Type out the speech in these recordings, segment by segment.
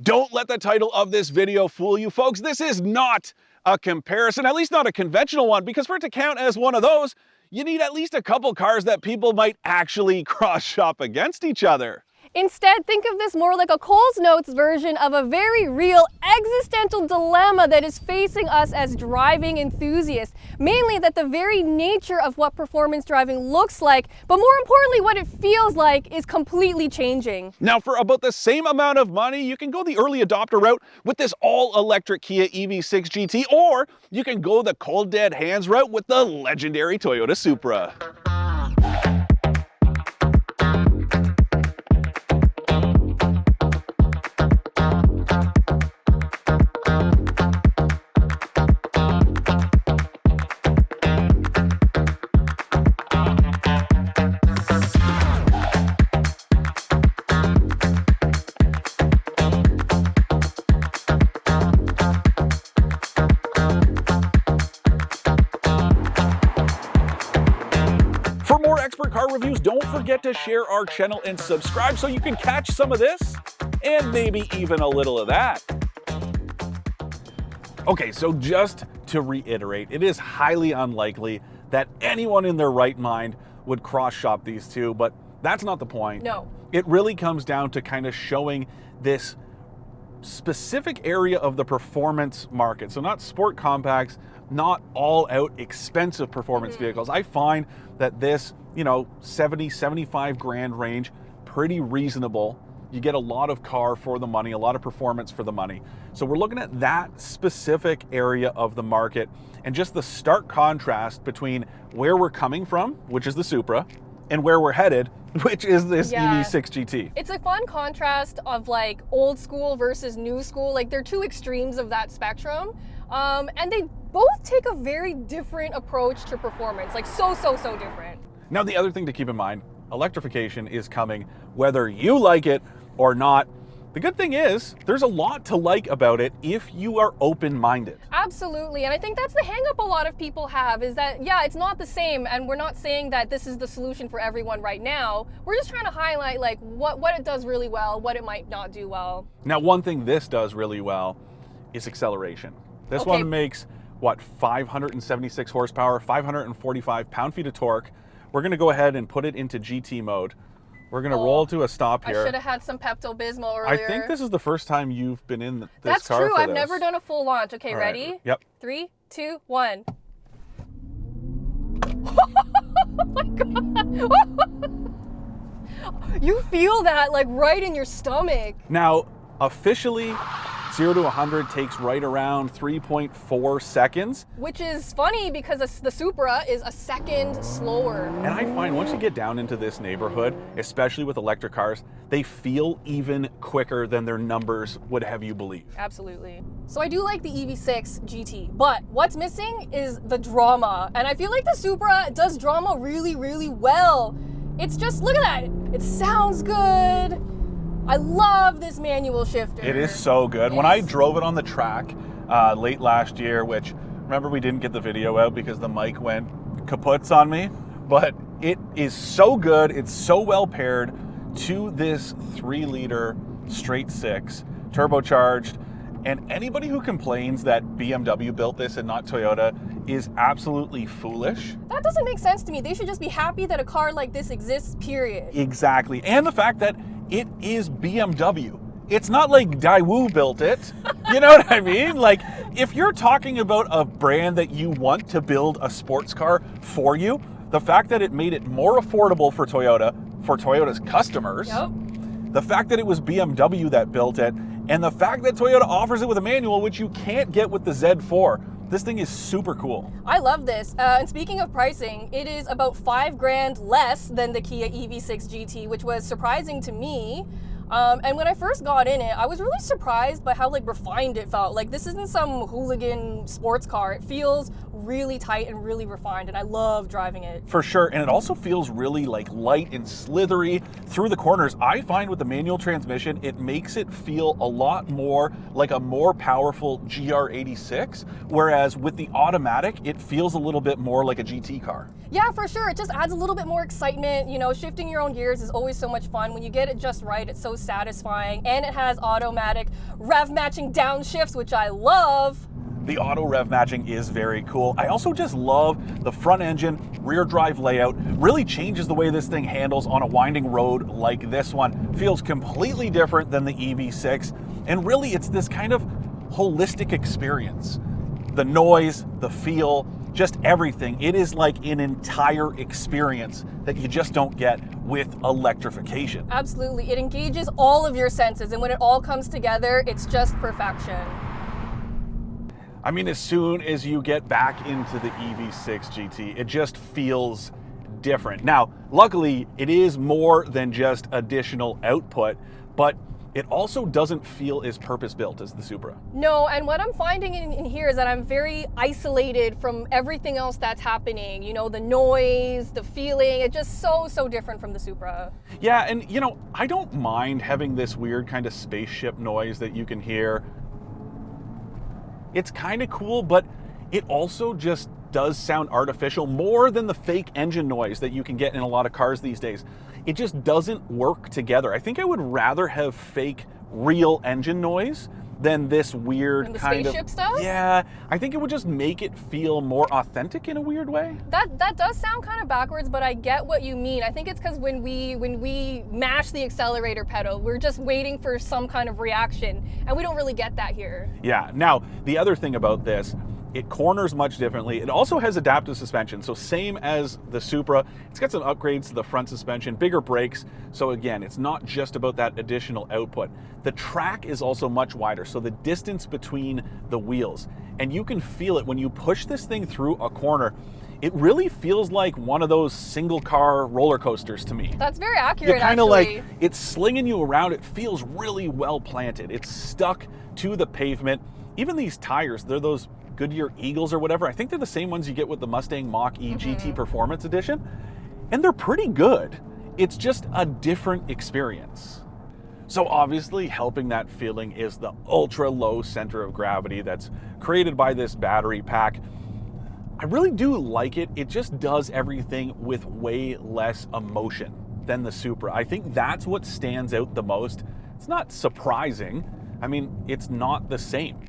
Don't let the title of this video fool you, folks. This is not a comparison, at least not a conventional one, because for it to count as one of those, you need at least a couple cars that people might actually cross-shop against each other. Instead, think of this more like a Coles Notes version of a very real existential dilemma that is facing us as driving enthusiasts. Mainly that the very nature of what performance driving looks like, but more importantly what it feels like, is completely changing. Now for about the same amount of money, you can go the early adopter route with this all-electric Kia EV6 GT, or you can go the cold dead hands route with the legendary Toyota Supra. For more expert car reviews, don't forget to share our channel and subscribe so you can catch some of this and maybe even a little of that. Okay, so just to reiterate, it is highly unlikely that anyone in their right mind would cross-shop these two, but that's not the point. No. It really comes down to kind of showing this specific area of the performance market. So not sport compacts, not all out expensive performance vehicles. I find that this, 70, 75 grand range, pretty reasonable. You get a lot of car for the money, a lot of performance for the money. So we're looking at that specific area of the market and just the stark contrast between where we're coming from, which is the Supra, and where we're headed, which is this EV6 GT. It's a fun contrast of like old school versus new school. Like they're two extremes of that spectrum. And they both take a very different approach to performance, like so different. Now the other thing to keep in mind, electrification is coming whether you like it or not. The good thing is, there's a lot to like about it if you are open-minded. Absolutely, and I think that's the hang-up a lot of people have, is that, yeah, it's not the same, and we're not saying that this is the solution for everyone right now. We're just trying to highlight like what it does really well, what it might not do well. Now, one thing this does really well is acceleration. This one makes, what, 576 horsepower, 545 pound-feet of torque. We're gonna go ahead and put it into GT mode. We're gonna roll to a stop here. I should have had some Pepto-Bismol earlier. I think this is the first time you've been in this car. That's true, I've never done a full launch. Okay, ready? Yep. 3, 2, 1. Oh my God. You feel that like right in your stomach. Now, officially, 0 to 100 takes right around 3.4 seconds. Which is funny because the Supra is a second slower. And I find once you get down into this neighborhood, especially with electric cars, they feel even quicker than their numbers would have you believe. Absolutely. So I do like the EV6 GT, but what's missing is the drama. And I feel like the Supra does drama really, really well. It's just, look at that. It sounds good. I love this manual shifter. It is so good. When I drove it on the track late last year, which, remember we didn't get the video out because the mic went kaputs on me, but it is so good. It's so well paired to this 3-liter straight 6 turbocharged. And anybody who complains that BMW built this and not Toyota is absolutely foolish. That doesn't make sense to me. They should just be happy that a car like this exists, period. Exactly. And the fact that it is BMW. It's not like Daewoo built it. You know what I mean? Like, if you're talking about a brand that you want to build a sports car for you, the fact that it made it more affordable for Toyota's customers, the fact that it was BMW that built it, and the fact that Toyota offers it with a manual, which you can't get with the Z4, this thing is super cool. I love this. And speaking of pricing, it is about 5 grand less than the Kia EV6 GT, which was surprising to me. And when I first got in it, I was really surprised by how like refined it felt. Like this isn't some hooligan sports car. It feels really tight and really refined, and I love driving it. For sure, and it also feels really like light and slithery through the corners. I find with the manual transmission, it makes it feel a lot more like a more powerful GR86, whereas with the automatic, it feels a little bit more like a GT car. Yeah, for sure. It just adds a little bit more excitement. You know, shifting your own gears is always so much fun. When you get it just right, it's so satisfying, and it has automatic rev matching downshifts, which I love. The auto rev matching is very cool. I also just love the front engine, rear drive layout. Really changes the way this thing handles on a winding road like this one. Feels completely different than the EV6. And really, it's this kind of holistic experience. The noise, the feel, just everything. It is like an entire experience that you just don't get with electrification. Absolutely. It engages all of your senses, and when it all comes together, it's just perfection. I mean, as soon as you get back into the EV6 GT, it just feels different. Now, luckily, it is more than just additional output, but it also doesn't feel as purpose-built as the Supra. No, and what I'm finding in here is that I'm very isolated from everything else that's happening. You know, the noise, the feeling, it's just so different from the Supra. Yeah, and you know, I don't mind having this weird kind of spaceship noise that you can hear. It's kind of cool, but it also just does sound artificial more than the fake engine noise that you can get in a lot of cars these days. It just doesn't work together. I think I would rather have fake real engine noise than this weird and the kind spaceship of stuff? Yeah, I think it would just make it feel more authentic in a weird way. That does sound kind of backwards, but I get what you mean. I think it's because when we mash the accelerator pedal, we're just waiting for some kind of reaction, and we don't really get that here. Yeah, now the other thing about this, it corners much differently. It also has adaptive suspension, so same as the Supra. It's got some upgrades to the front suspension, bigger brakes, so again, it's not just about that additional output. The track is also much wider, so the distance between the wheels, and you can feel it when you push this thing through a corner. It really feels like one of those single car roller coasters to me. That's very accurate, You're kind of actually. like, it's slinging you around. It feels really well planted. It's stuck to the pavement. Even these tires, they're those Goodyear Eagles or whatever. I think they're the same ones you get with the Mustang Mach-E GT Performance Edition. And they're pretty good. It's just a different experience. So obviously helping that feeling is the ultra low center of gravity that's created by this battery pack. I really do like it. It just does everything with way less emotion than the Supra. I think that's what stands out the most. It's not surprising. I mean, it's not the same.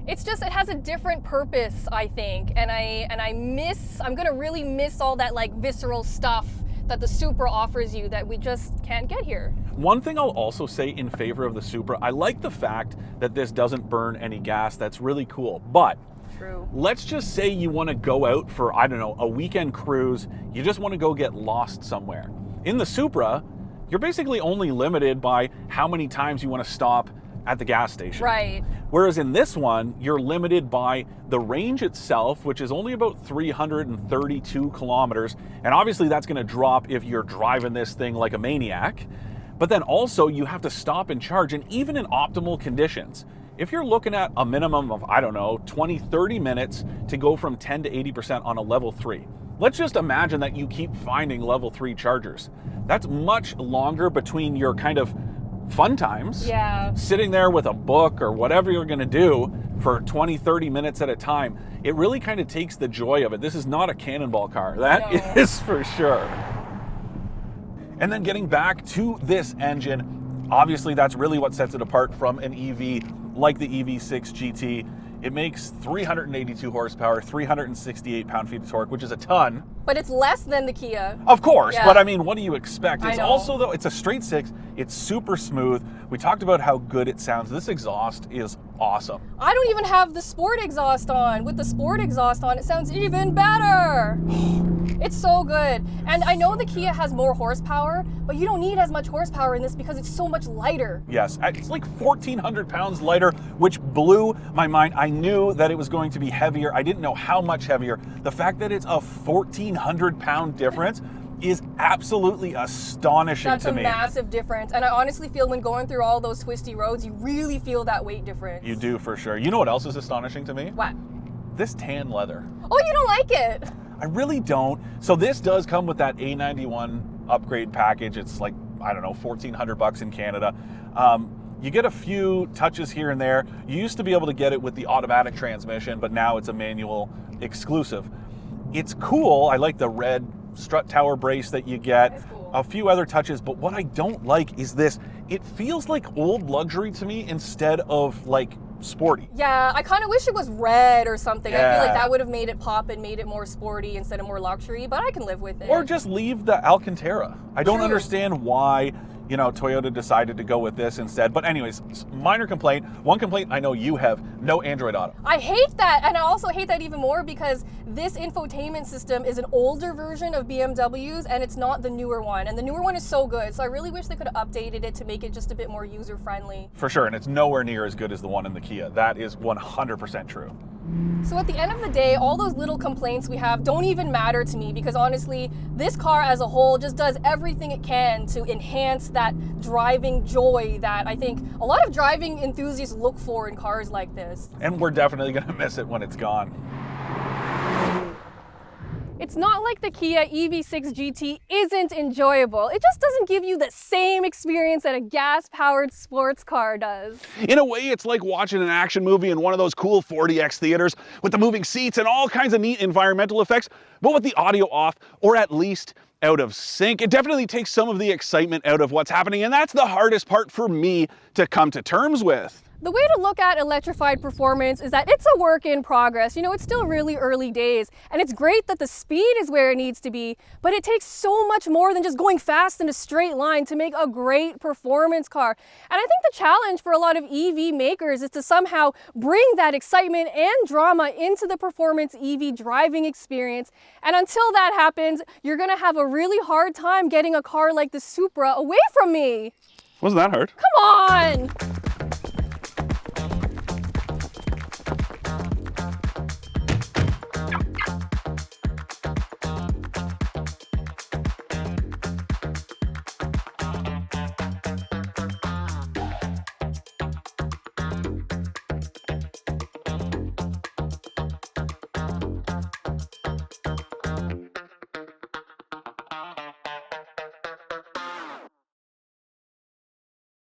It's just, it has a different purpose, I think, and I'm gonna really miss all that like visceral stuff that the Supra offers you that we just can't get here. One thing I'll also say in favor of the Supra, I like the fact that this doesn't burn any gas. That's really cool. But True. let's just say you want to go out for, I don't know, a weekend cruise. You just want to go get lost somewhere. In the Supra, you're basically only limited by how many times you want to stop at the gas station. Right. Whereas in this one, you're limited by the range itself, which is only about 332 kilometers. And obviously that's going to drop if you're driving this thing like a maniac. But then also you have to stop and charge. And even in optimal conditions, if you're looking at a minimum of, I don't know, 20, 30 minutes to go from 10 to 80% on a level 3. Let's just imagine that you keep finding level 3 chargers. That's much longer between your kind of fun times. Yeah. Sitting there with a book or whatever you're gonna do for 20, 30 minutes at a time. It really kind of takes the joy of it. This is not a cannonball car, that is for sure. And then getting back to this engine, obviously that's really what sets it apart from an EV like the EV6 GT. It makes 382 horsepower, 368 pound-feet of torque, which is a ton. But it's less than the Kia. Of course, Yeah. but I mean, what do you expect? I It's know. also, though, it's a straight six. It's super smooth. We talked about how good it sounds. This exhaust is awesome. I don't even have the sport exhaust on. With the sport exhaust on, it sounds even better. It's so good. And I know the Kia has more horsepower, but you don't need as much horsepower in this because it's so much lighter. Yes, it's like 1,400 pounds lighter, which blew my mind. I knew that it was going to be heavier. I didn't know how much heavier. The fact that it's a 1,400 pound difference is absolutely astonishing That's to a me. massive difference. And I honestly feel when going through all those twisty roads, you really feel that weight difference. You do for sure. You know what else is astonishing to me? What? This tan leather. Oh, you don't like it? I really don't. So this does come with that A91 upgrade package. It's like, I don't know, $1,400 in Canada. You get a few touches here and there. You used to be able to get it with the automatic transmission, but now it's a manual exclusive. It's cool. I like the red strut tower brace that you get. It's cool. a few other touches, but what I don't like is this. It feels like old luxury to me instead of like sporty. Yeah, I kind of wish it was red or something. I feel Yeah. like that would have made it pop and made it more sporty instead of more luxury, but I can live with it. Or just leave the Alcantara. I don't True. understand why, you know, Toyota decided to go with this instead. But anyways, minor complaint. One complaint I know you have, no Android Auto. I hate that, and I also hate that even more because this infotainment system is an older version of BMW's and it's not the newer one. And the newer one is so good, so I really wish they could have updated it to make it just a bit more user-friendly. For sure, and it's nowhere near as good as the one in the Kia. That is 100% true. So at the end of the day, all those little complaints we have don't even matter to me because honestly, this car as a whole just does everything it can to enhance that driving joy that I think a lot of driving enthusiasts look for in cars like this. And we're definitely gonna miss it when it's gone. It's not like the Kia EV6 GT isn't enjoyable. It just doesn't give you the same experience that a gas-powered sports car does. In a way, it's like watching an action movie in one of those cool 4DX theaters with the moving seats and all kinds of neat environmental effects, but with the audio off, or at least out of sync. It definitely takes some of the excitement out of what's happening, and that's the hardest part for me to come to terms with. The way to look at electrified performance is that it's a work in progress. You know, it's still really early days, and it's great that the speed is where it needs to be, but it takes so much more than just going fast in a straight line to make a great performance car. And I think the challenge for a lot of EV makers is to somehow bring that excitement and drama into the performance EV driving experience. And until that happens, you're gonna have a really hard time getting a car like the Supra away from me. Wasn't that hard? Come on!